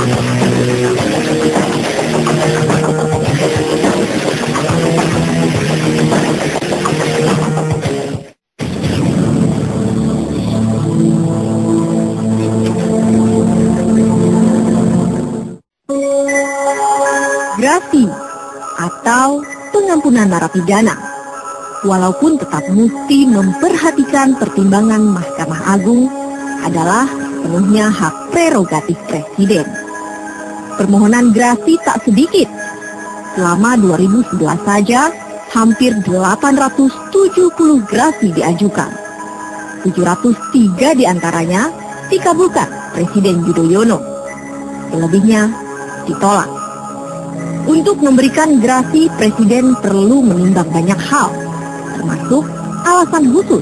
Grasi atau pengampunan narapidana, walaupun tetap mesti memperhatikan pertimbangan Mahkamah Agung, adalah sepenuhnya hak prerogatif Presiden. Permohonan grasi tak sedikit. Selama 2011 saja, hampir 870 grasi diajukan. 703 diantaranya dikabulkan Presiden Yudhoyono. Selebihnya ditolak. Untuk memberikan grasi, Presiden perlu menimbang banyak hal, termasuk alasan khusus,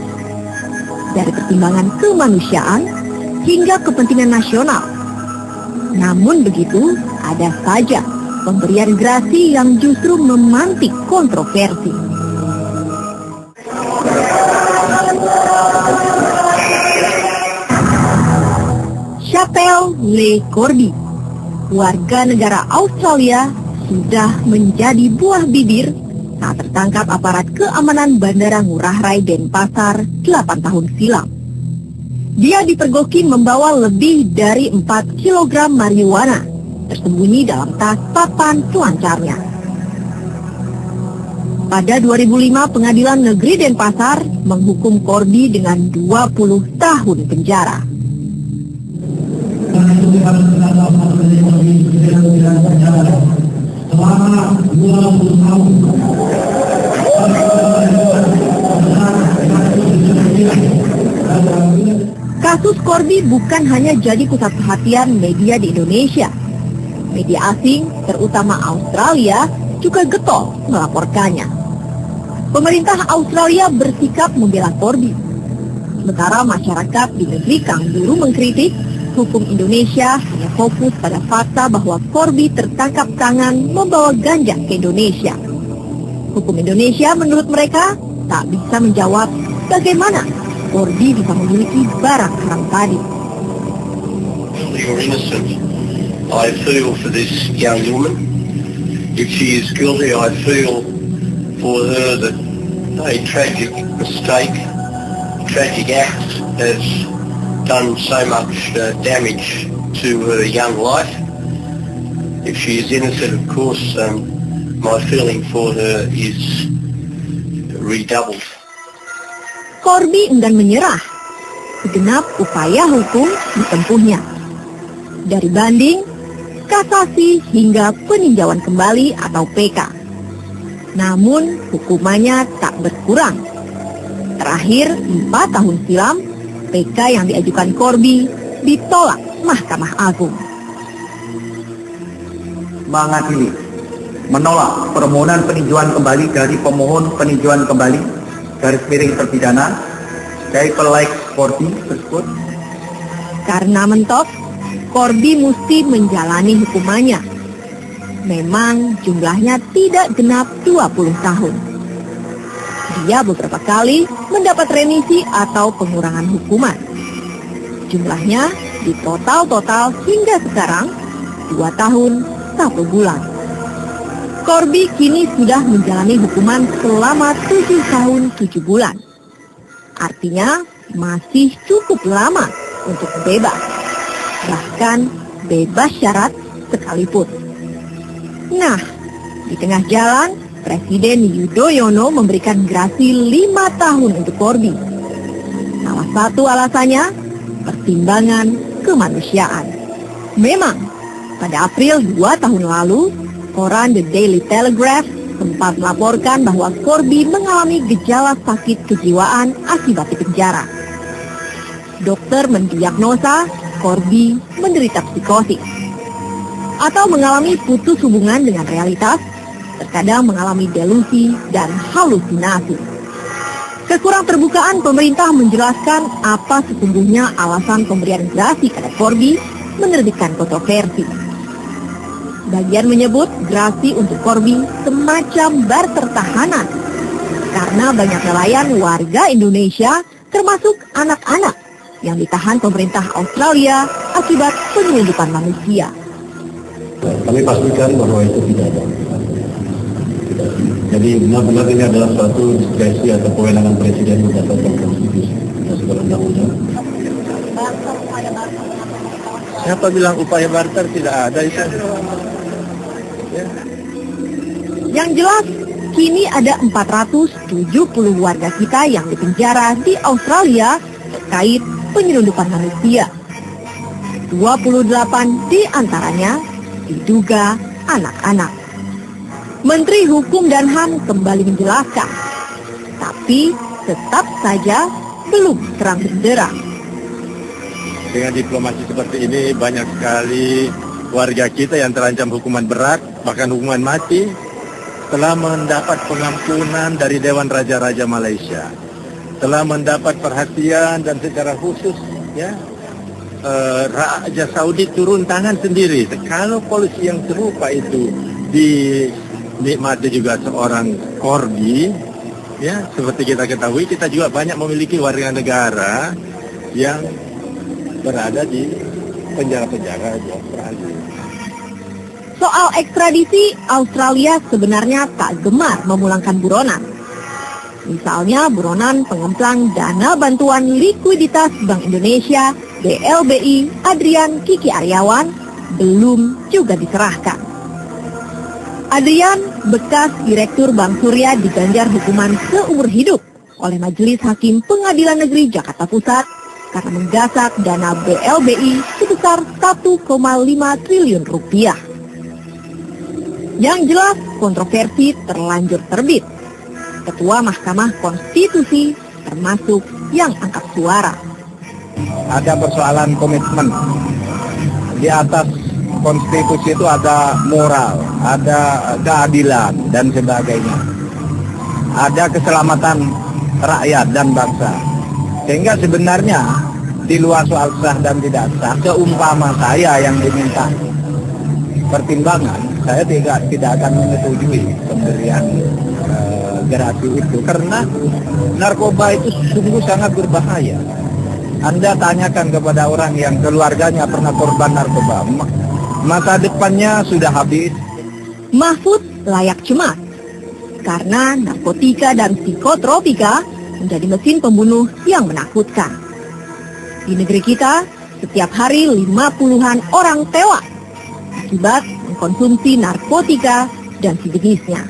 dari pertimbangan kemanusiaan hingga kepentingan nasional. Namun begitu, ada saja pemberian grasi yang justru memantik kontroversi. Chapelle Le Corby, warga negara Australia, sudah menjadi buah bibir saat tertangkap aparat keamanan Bandara Ngurah Rai Denpasar 8 tahun silam. Dia dipergoki membawa lebih dari 4 kg marijuana tersembunyi dalam tas papan selancarnya. Pada 2005, Pengadilan Negeri Denpasar menghukum Corby dengan 20 tahun penjara. Selama 20 tahun. Kasus Corby bukan hanya jadi pusat perhatian media di Indonesia. Media asing, terutama Australia, juga getol melaporkannya. Pemerintah Australia bersikap membela Corby. Sementara masyarakat di negeri kangguru mengkritik, hukum Indonesia hanya fokus pada fakta bahwa Corby tertangkap tangan membawa ganja ke Indonesia. Hukum Indonesia menurut mereka tak bisa menjawab bagaimana Corby bisa memiliki barang haram tadi. You're innocent. I feel for this young woman. If she is guilty, I feel for her that a tragic mistake, tragic act has done so much damage to her young life. If she is innocent, of course, my feeling for her is redoubled. Corby enggan menyerah. Segenap upaya hukum ditempuhnya. Dari banding, kasasi hingga peninjauan kembali atau PK. Namun hukumannya tak berkurang. Terakhir 4 tahun silam, PK yang diajukan Corby ditolak Mahkamah Agung. Mengadili, menolak permohonan peninjauan kembali dari pemohon peninjauan kembali / terpidana Chapelle Le Corby tersebut. Karena mentok, Corby mesti menjalani hukumannya. Memang jumlahnya tidak genap 20 tahun. Dia beberapa kali mendapat remisi atau pengurangan hukuman. Jumlahnya di total hingga sekarang 2 tahun 1 bulan. Corby kini sudah menjalani hukuman selama 7 tahun 7 bulan. Artinya masih cukup lama untuk bebas. Bahkan bebas syarat sekalipun. Nah, di tengah jalan, Presiden Yudhoyono memberikan grasi 5 tahun untuk Corby. Salah satu alasannya, pertimbangan kemanusiaan. Memang, pada April 2 tahun lalu, koran The Daily Telegraph sempat melaporkan bahwa Corby mengalami gejala sakit kejiwaan akibat dipenjara. Dokter mendiagnosa Corby menderita psikosis atau mengalami putus hubungan dengan realitas, terkadang mengalami delusi dan halusinasi. Kekurang terbukaan pemerintah menjelaskan apa sesungguhnya alasan pemberian grasi kepada Corby menerbitkan kontroversi. Bagian menyebut grasi untuk Corby semacam barter tahanan karena banyak nelayan warga Indonesia termasuk anak-anak yang ditahan pemerintah Australia akibat penyelundupan manusia. Kami pastikan bahwa itu tidak ada. Jadi benar-benar ini adalah suatu diskresi atau kewenangan presiden berdasarkan konstitusi, berdasarkan undang-undang. Siapa bilang upaya barter tidak ada itu? Ya. Yang jelas, kini ada 470 warga kita yang dipenjara di Australia terkait penyelundupan manusia. 28 di antaranya diduga anak-anak. Menteri Hukum dan HAM kembali menjelaskan, tapi tetap saja belum terang benderang. Dengan diplomasi seperti ini banyak sekali warga kita yang terancam hukuman berat, bahkan hukuman mati, telah mendapat pengampunan dari Dewan Raja-Raja Malaysia, telah mendapat perhatian dan secara khusus ya Raja Saudi turun tangan sendiri. Kalau polisi yang serupa itu dinikmati juga seorang Corby, ya seperti kita ketahui, kita juga banyak memiliki warga negara yang berada di penjara-penjara di Australia. Soal ekstradisi, Australia sebenarnya tak gemar memulangkan buronan. Misalnya buronan pengemplang dana bantuan likuiditas Bank Indonesia, BLBI, Adrian Kiki Aryawan, belum juga diserahkan. Adrian, bekas Direktur Bank Surya, diganjar hukuman seumur hidup oleh Majelis Hakim Pengadilan Negeri Jakarta Pusat karena menggasak dana BLBI sebesar 1,5 triliun rupiah. Yang jelas, kontroversi terlanjur terbit. Ketua Mahkamah Konstitusi termasuk yang angkat suara. Ada persoalan komitmen. Di atas konstitusi itu ada moral, ada keadilan dan sebagainya. Ada keselamatan rakyat dan bangsa. Sehingga sebenarnya di luar soal sah dan tidak sah, seumpama saya yang diminta pertimbangan, saya tidak akan menyetujui pemberian gerasi itu, karena narkoba itu sungguh sangat berbahaya. Anda tanyakan kepada orang yang keluarganya pernah korban narkoba, masa depannya sudah habis. Mahfud layak cemas karena narkotika dan psikotropika menjadi mesin pembunuh yang menakutkan. Di negeri kita, setiap hari 50-an orang tewas akibat mengkonsumsi narkotika dan sejenisnya.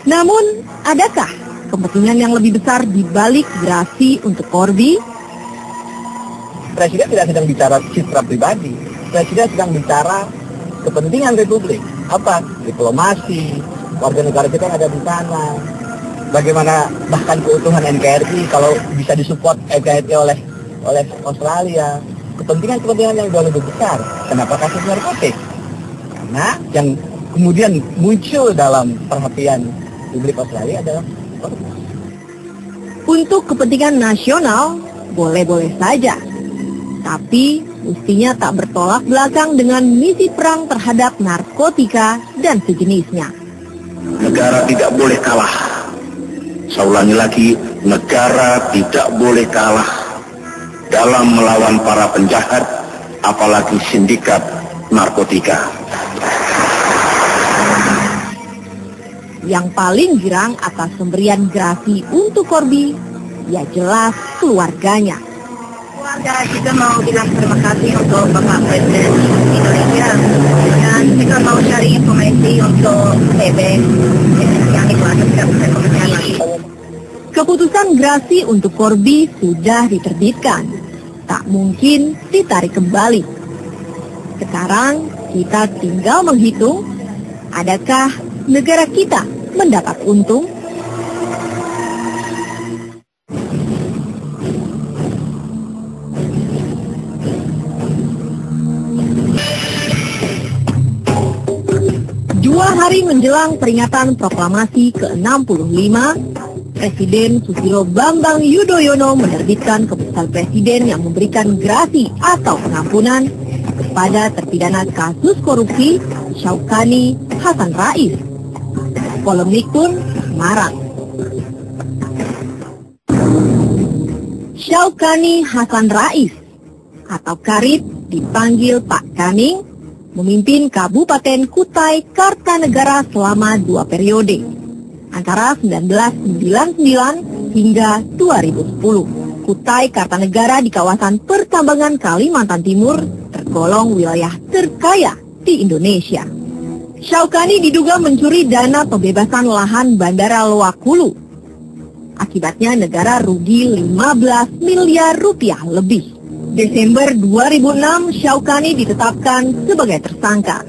Namun, adakah kepentingan yang lebih besar di balik gerasi untuk Corby? Presiden tidak sedang bicara citra pribadi. Presiden sedang bicara kepentingan Republik. Apa? Diplomasi. Warga negara kita yang ada di sana. Bagaimana bahkan keutuhan NKRI kalau bisa disupport NKRI oleh Australia. Kepentingan yang jauh lebih besar. Kenapa kasus narkotik? Karena yang kemudian muncul dalam perhatian publik Australia adalah Corby. Untuk kepentingan nasional, boleh-boleh saja. Tapi mestinya tak bertolak belakang dengan misi perang terhadap narkotika dan sejenisnya. Negara tidak boleh kalah. Saya ulangi lagi, negara tidak boleh kalah dalam melawan para penjahat, apalagi sindikat narkotika. Yang paling girang atas pemberian gerasi untuk Corby, ya jelas keluarganya. Keluarga juga mau bilang terima kasih untuk Bapak Presiden Indonesia, dan juga mau cari informasi untuk TB yang itu akan tidak bisa komentar lagi. Keputusan gerasi untuk Corby sudah diterbitkan, tak mungkin ditarik kembali. Sekarang kita tinggal menghitung, adakah negara kita mendapat untung? Dua hari menjelang peringatan proklamasi ke-65, Presiden Susilo Bambang Yudhoyono menerbitkan keputusan Presiden yang memberikan gerasi atau pengampunan kepada terpidana kasus korupsi Syaukani Hasan Rais. Polemik pun marak. Syaukani Hasan Rais atau Karib dipanggil Pak Kaning memimpin Kabupaten Kutai Kartanegara selama 2 periode, antara 1999 hingga 2010. Kutai Kartanegara di kawasan pertambangan Kalimantan Timur tergolong wilayah terkaya di Indonesia. Syaukani diduga mencuri dana pembebasan lahan Bandara Loak Hulu. Akibatnya negara rugi 15 miliar rupiah lebih. Desember 2006, Syaukani ditetapkan sebagai tersangka.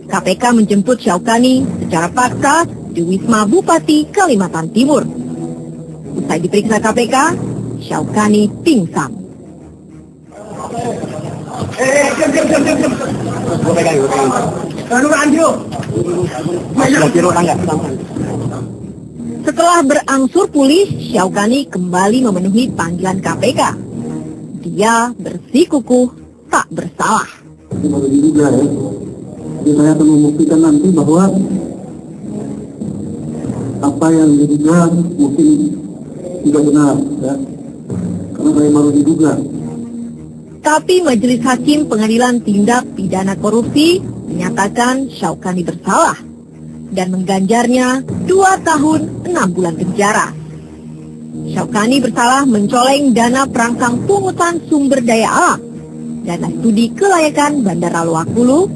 KPK menjemput Syaukani secara paksa di Wisma Bupati Kalimantan Timur. Usai diperiksa KPK, Syaukani pingsan. Setelah berangsur pulih, Syaukani kembali memenuhi panggilan KPK. Dia bersikukuh tak bersalah. Baru diduga ya. Jadi saya akan membuktikan nanti bahwa apa yang diduga mungkin tidak benar ya. Karena saya baru diduga. Tapi Majelis Hakim Pengadilan Tindak Pidana Korupsi menyatakan Syaukani bersalah dan mengganjarnya 2 tahun 6 bulan penjara. Syaukani bersalah mencoleng dana perangsang pungutan sumber daya alam, dana studi kelayakan Bandara Loak Hulu,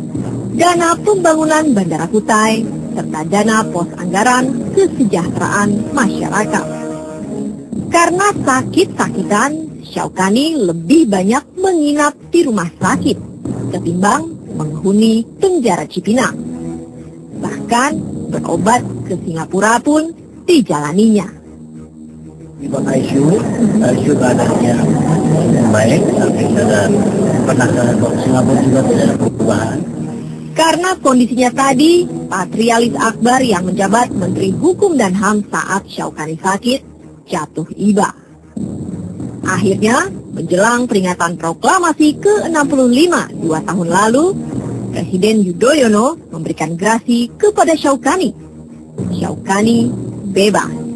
dana pembangunan Bandara Kutai, serta dana pos anggaran kesejahteraan masyarakat. Karena sakit-sakitan, Syaukani lebih banyak menginap di rumah sakit ketimbang menghuni penjara Cipinang. Bahkan berobat ke Singapura pun dijalaninya. Di ICU keadaannya baik, tapi saya pernah ke Singapura juga tidak ada perubahan. Karena kondisinya tadi, Patrialis Akbar yang menjabat Menteri Hukum dan HAM saat Syaukani sakit, jatuh iba. Akhirnya, menjelang peringatan proklamasi ke-65 2 tahun lalu, Presiden Yudhoyono memberikan grasi kepada Syaukani. Syaukani bebas.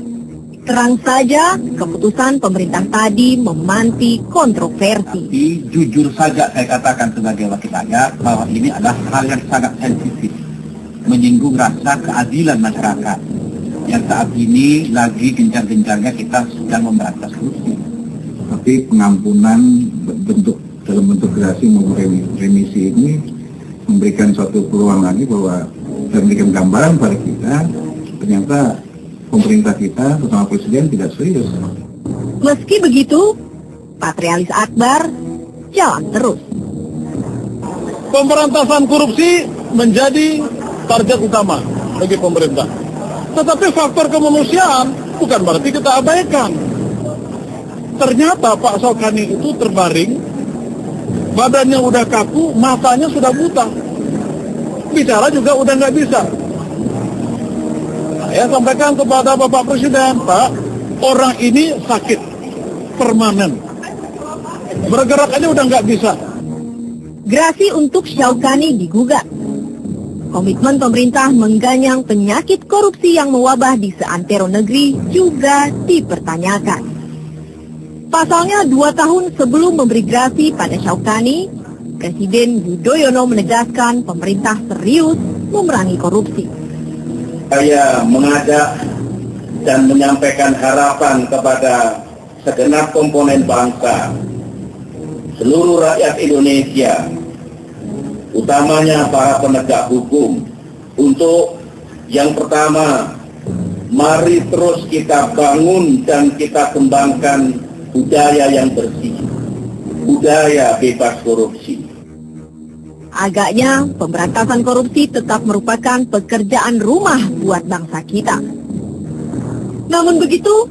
Terang saja, keputusan pemerintah tadi memanti kontroversi. Tapi jujur saja saya katakan sebagai wakil rakyat bahwa ini adalah hal yang sangat sensitif, menyinggung rasa keadilan masyarakat yang saat ini lagi gencar-gencarnya kita sedang memberantas korupsi. Tapi pengampunan dalam bentuk gerasi maupun remisi ini memberikan suatu peluang lagi bahwa memberikan gambaran pada kita ternyata pemerintah kita, terutama presiden, tidak serius. Meski begitu, Patrialis Akbar jalan terus. Pemberantasan korupsi menjadi target utama bagi pemerintah. Tetapi faktor kemanusiaan bukan berarti kita abaikan. Ternyata Pak Syaukani itu terbaring, badannya udah kaku, matanya sudah buta. Bicara juga udah nggak bisa. Saya sampaikan kepada Bapak Presiden, Pak, orang ini sakit permanen, bergerak aja udah nggak bisa. Grasi untuk Syaukani digugat. Komitmen pemerintah mengganyang penyakit korupsi yang mewabah di seantero negeri juga dipertanyakan. Pasalnya 2 tahun sebelum memberi grasi pada Syaukani, Presiden Yudhoyono menegaskan pemerintah serius memerangi korupsi. Saya mengajak dan menyampaikan harapan kepada segenap komponen bangsa, seluruh rakyat Indonesia, utamanya para penegak hukum, untuk yang pertama, mari terus kita bangun dan kita kembangkan budaya yang bersih, budaya bebas korupsi. Agaknya pemberantasan korupsi tetap merupakan pekerjaan rumah buat bangsa kita. Namun begitu,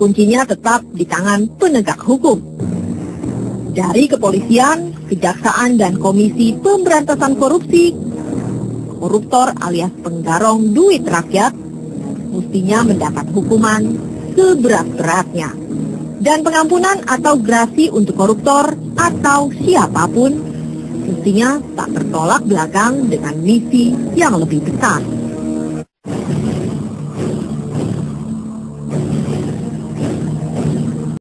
kuncinya tetap di tangan penegak hukum. Dari kepolisian, kejaksaan, dan Komisi Pemberantasan Korupsi, koruptor alias penggarong duit rakyat mestinya mendapat hukuman seberat-beratnya. Dan pengampunan atau grasi untuk koruptor atau siapapun mestinya tak bertolak belakang dengan misi yang lebih besar.